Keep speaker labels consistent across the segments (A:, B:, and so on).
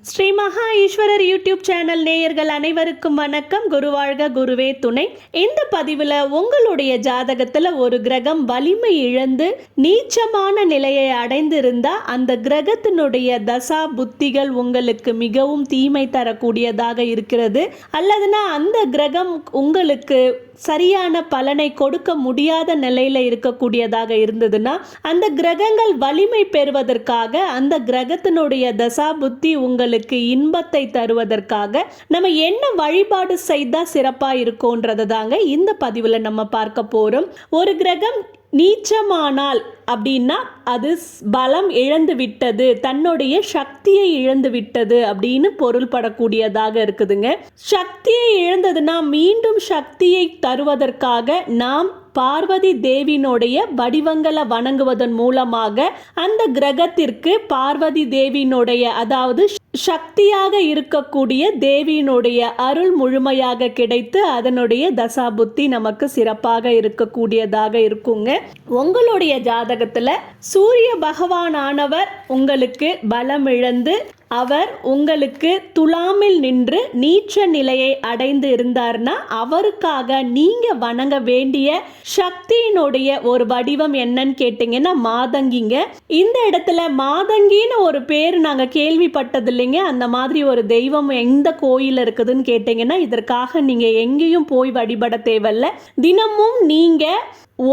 A: ஸ்ரீ மகா Eswarar YouTube channel நேயர்கள் அனைவருக்கும் வணக்கம். குருவாழ்க குருவே துணை. இந்த பதிவில் உங்களுடைய ஜாதகத்தில் ஒரு கிரகம் வலிமை இழந்து நீச்சமான நிலையை அடைந்திருந்தா அந்த கிரகத்தினுடைய தசா புத்திகள் உங்களுக்கு மிகவும் தீமை தரக்கூடியதாக இருக்கிறது, அல்லதுனா அந்த கிரகம் உங்களுக்கு சரியான பலனை கொடுக்க முடியாத நிலையில இருக்கக்கூடியதாக இருந்ததுன்னா அந்த கிரகங்கள் வலிமை பெறுவதற்காக, அந்த கிரகத்தினுடைய தசா புத்தி உங்களுக்கு இன்பத்தை தருவதற்காக நம்ம என்ன வழிபாடு செய்தா சிறப்பா இருக்கும்ன்றது தாங்க இந்த பதிவில் நம்ம பார்க்க போறோம். ஒரு கிரகம் நீச்சமானால் அப்படின்னா அது பலம் இழந்து விட்டது, தன்னுடைய சக்தியை இழந்து விட்டது அப்படின்னு பொருள்படக்கூடியதாக இருக்குதுங்க. சக்தியை இழந்ததுன்னா மீண்டும் சக்தியை தருவதற்காக நாம் பார்வதி தேவியினுடைய வடிவங்களை வணங்குவதன் மூலமாக அந்த கிரகத்திற்கு பார்வதி தேவியினுடைய, அதாவது சக்தியாக இருக்கக்கூடிய தேவியினுடைய அருள் முழுமையாக கிடைத்து அதனுடைய தசாபுத்தி நமக்கு சிறப்பாக இருக்கக்கூடியதாக இருக்குங்க. உங்களுடைய ஜாதகத்துல சூரிய பகவானானவர் உங்களுக்கு பலம் இழந்து அவர் உங்களுக்கு துலாமில் நின்று நீச்ச நிலையை அடைந்து இருந்தார்னா அவருக்காக நீங்க வணங்க வேண்டிய சக்தியினுடைய ஒரு வடிவம் என்னன்னு கேட்டீங்கன்னா மாதங்கிங்க. இந்த இடத்துல மாதங்கின்னு ஒரு பேர் நாங்க கேள்விப்பட்டது இல்லைங்க. அந்த மாதிரி ஒரு தெய்வம் எந்த கோயில் இருக்குதுன்னு கேட்டீங்கன்னா இதற்காக நீங்க எங்கேயும் போய் வழிபட தேவையில்ல. தினமும் நீங்க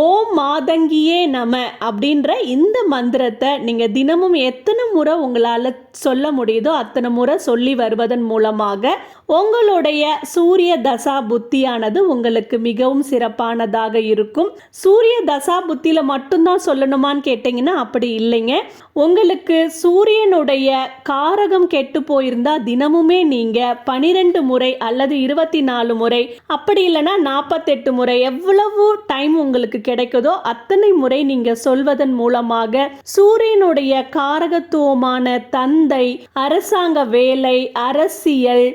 A: ஓம் மாதங்கியே நம அப்படின்ற இந்த மந்திரத்தை நீங்க தினமும் எத்தனை முறை உங்களால சொல்ல முடியுதோ அத்தனை முறை சொல்லி வருவதன் மூலமாக உங்களுடைய சூரிய தசா புத்தியானது உங்களுக்கு மிகவும் சிறப்பானதாக இருக்கும். சூரிய தசா புத்தியில மட்டும்தான் சொல்லணுமான்னு கேட்டீங்கன்னா அப்படி இல்லைங்க. உங்களுக்கு சூரியனுடைய காரகம் கெட்டு போயிருந்தா தினமுமே நீங்க 12 முறை அல்லது 24 முறை, அப்படி இல்லைன்னா 48 முறை, எவ்வளவு டைம் உங்களுக்கு கிடைக்குதோ அத்தனை முறை நீங்க சொல்வதன் மூலமாக சூரியனுடைய காரகத்துவமான தந்தை, அரசாங்க வேலை, அரசியல்,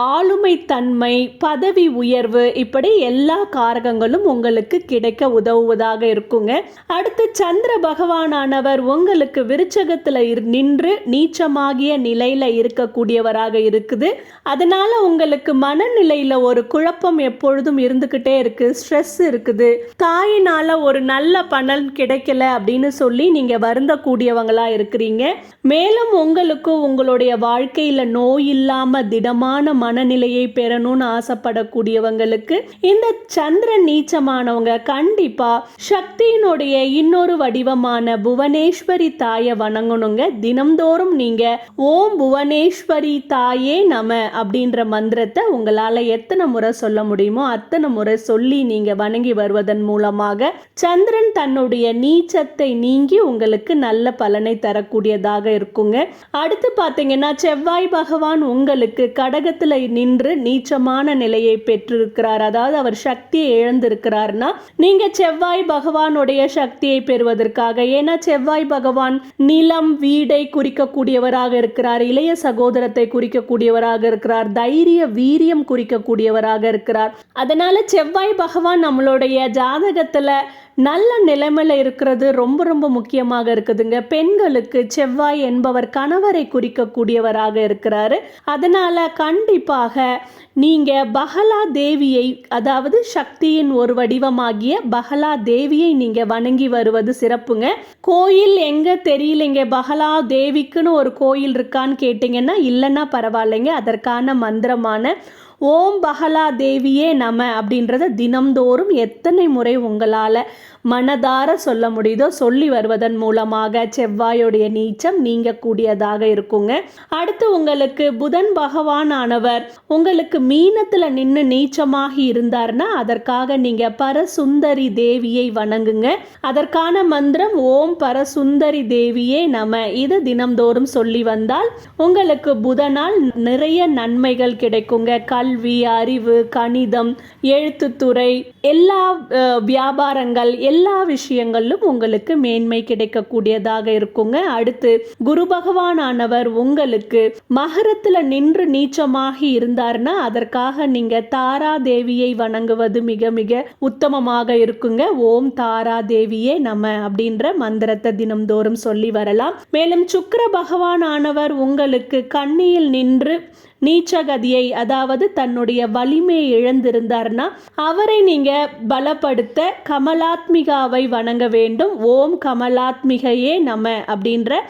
A: ஆளுமை தன்மை, பதவி உயர்வு, இப்படி எல்லா காரகங்களும் உங்களுக்கு கிடைக்க உதவுவதாக இருக்குங்க. அடுத்து சந்திர பகவானானவர் உங்களுக்கு விருச்சகத்துல நின்று நீச்சமாகிய நிலையில இருக்கக்கூடியவராக இருக்குது. அதனால உங்களுக்கு மனநிலையில ஒரு குழப்பம் எப்பொழுதும் இருந்துகிட்டே இருக்கு, ஸ்ட்ரெஸ் இருக்குது, தாயினால ஒரு நல்ல பலன் கிடைக்கல அப்படின்னு சொல்லி நீங்க வருந்தக்கூடியவங்களா இருக்கிறீங்க. மேலும் உங்களுக்கு உங்களுடைய வாழ்க்கையில நோய் இல்லாம திடமான மனநிலையை பெறணும்னு ஆசைப்படக்கூடியவங்களுக்கு இந்த சந்திரன் நீச்சமானவங்க கண்டிப்பா சக்தியினுடைய இன்னொரு வடிவமான புவனேஸ்வரி தாயை வணங்கணுங்க. தினம்தோறும் நீங்க ஓம் புவனேஸ்வரி தாயே நம அப்படின்ற மந்திரத்தை உங்களால எத்தனை முறை சொல்ல முடியுமோ அத்தனை முறை சொல்லி நீங்க வணங்கி வருவதன் மூலமாக சந்திரன் தன்னுடைய நீச்சத்தை நீங்கி உங்களுக்கு நல்ல பலனை தரக்கூடியதாக இருக்குங்க. அடுத்து பாத்தீங்கன்னா செவ்வாய் பகவான் உங்களுக்கு கடகத்துல நின்று நீச்சமான நிலையை பெற்றிருக்கிறார், அதாவது அவர் சக்தியை இழந்திருக்கிறார்னா நீங்க செவ்வாய் பகவானுடைய சக்தியை பெறுவதற்காக, ஏன்னா செவ்வாய் பகவான் நிலம் வீடை குறிக்கக்கூடியவராக இருக்கிறார், இளைய சகோதரத்தை குறிக்கக்கூடியவராக இருக்கிறார், தைரிய வீரியம் குறிக்கக்கூடியவராக இருக்கிறார். அதனால செவ்வாய் பகவான் நம்மளுடைய ஜாதகத்துல நல்ல நிலைமையில இருக்கிறது ரொம்ப ரொம்ப முக்கியமாக இருக்குதுங்க. பெண்களுக்கு செவ்வாய் என்பவர் கணவரை குறிக்கக்கூடியவராக இருக்கிறாரு. அதனால கண்டிப்பாக நீங்க பகலா தேவியை, அதாவது சக்தியின் ஒரு வடிவமாகிய பகலா தேவியை நீங்க வணங்கி வருவது சிறப்புங்க. கோயில் எங்க தெரியலைங்க, பகலா தேவிக்குன்னு ஒரு கோயில் இருக்கான்னு கேட்டீங்கன்னா இல்லைன்னா பரவாயில்லைங்க. அதற்கான மந்திரமான ஓம் பகலா தேவியே நம அப்படின்றத தினம்தோறும் எத்தனை முறை உங்களால் மனதார சொல்ல முடியுதோ சொல்லி வருவதன் மூலமாக செவ்வாயுடைய நீச்சம் நீங்கக்கூடியதாக இருக்குங்க. அடுத்து உங்களுக்கு புதன் பகவான் ஆனவர் உங்களுக்கு மீனத்தில் நின்று நீச்சமாகி இருந்தார்னா அதற்காக நீங்கள் பரசுந்தரி தேவியை வணங்குங்க. அதற்கான மந்திரம் ஓம் பரசுந்தரி தேவியே நம. இது தினம்தோறும் சொல்லி வந்தால் உங்களுக்கு புதனால் நிறைய நன்மைகள் கிடைக்குங்க. கல்வி, அறிவு, கணிதம், எழுத்துத்துறை, எல்லா வியாபாரங்கள் எல்லா விஷயங்களிலும் உங்களுக்கு மேன்மை கிடைக்கக்கூடியதாக இருக்குங்க. அடுத்து குரு பகவானானவர் உங்களுக்கு மகரத்துல நின்று நீச்சமாகி இருந்தார்னா அதற்காக நீங்க தாரா தேவியை வணங்குவது மிக மிக உத்தமமாக இருக்குங்க. ஓம் தாரா தேவியே நம அப்படின்ற மந்திரத்தை தினம்தோறும் சொல்லி வரலாம். மேலும் சுக்கிர பகவான் ஆனவர் உங்களுக்கு கன்னியில் நின்று நீச்சகதியை, அதாவது தன்னுடைய வலிமையை இழந்திருந்தார்னா அவரை நீங்க பலப்படுத்த கமலாத்மிகாவை வணங்க வேண்டும். ஓம் கமலாத்மிகையே நம அப்படின்ற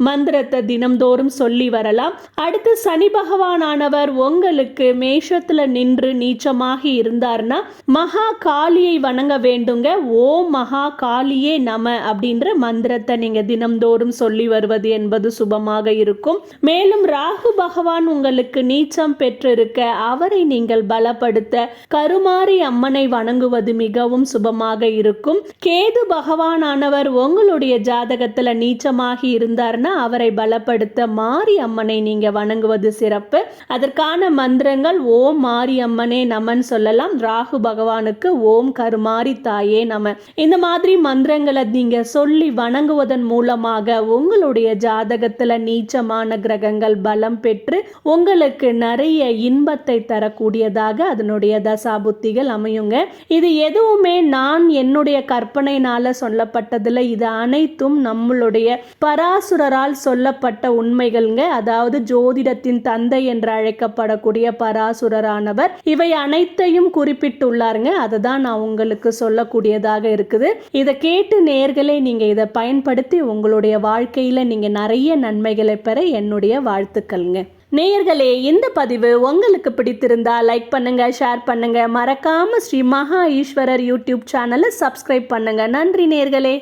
A: மந்திரத்தை தினம்தோறும் சொல்லி வரலாம். அடுத்து சனி பகவானானவர் உங்களுக்கு மேஷத்துல நின்று நீச்சமாகி இருந்தார்னா மகா காளியை வணங்க வேண்டுங்க. ஓம் மகா காளியே நம அப்படின்ற மந்திரத்தை நீங்க தினம்தோறும் சொல்லி வருவது என்பது சுபமாக இருக்கும். மேலும் ராகு பகவான் உங்களுக்கு நீச்சம் பெற்றிருக்க அவரை நீங்கள் பலப்படுத்த கருமாரி அம்மனை வணங்குவது மிகவும் சுபமாக இருக்கும். கேது பகவானானவர் உங்களுடைய ஜாதகத்துல நீச்சமாகி இருந்தார்னா அவரை பலப்படுத்த மாரி அம்மனை நீங்க வணங்குவது சிறப்பு. அதற்கான மந்திரங்கள் ஓம் மாரி அம்மனே நமன் சொல்லலாம். ராகு பகவானுக்கு ஓம் கருமாரி தாயே நம. இந்த மாதிரி மந்திரங்களை நீங்க சொல்லி வணங்குவதன் மூலமாக உங்களுடைய ஜாதகத்துல நீச்சமான கிரகங்கள் பலம் பெற்று உங்களுக்கு நிறைய இன்பத்தை தரக்கூடியதாக அதனுடைய தசாபுத்திகள் அமையுங்க. இது எதுவுமே நான் என்னுடைய கற்பனையினால சொல்லப்பட்டதில்லை. இது அனைத்தும் நம்மளுடைய பராசுரரால் சொல்லப்பட்ட உண்மைகள்ங்க. அதாவது ஜோதிடத்தின் தந்தை என்று அழைக்கப்படக்கூடிய பராசுரரானவர் இவை அனைத்தையும் குறிப்பிட்டுள்ளாருங்க. அதை தான் நான் உங்களுக்கு சொல்லக்கூடியதாக இருக்குது. இதை கேட்டு நேயர்களே நீங்க இதை பயன்படுத்தி உங்களுடைய வாழ்க்கையில நீங்க நிறைய நன்மைகளை பெற என்னுடைய வாழ்த்துக்கள்ங்க. நேயர்களே, இந்த பதிவு உங்களுக்கு பிடித்திருந்தா லைக் பண்ணுங்க, ஷேர் பண்ணுங்க, மறக்காம ஸ்ரீ மகா ஈஸ்வரர் யூடியூப் சேனலை சப்ஸ்கிரைப் பண்ணுங்க. நன்றி நேயர்களே.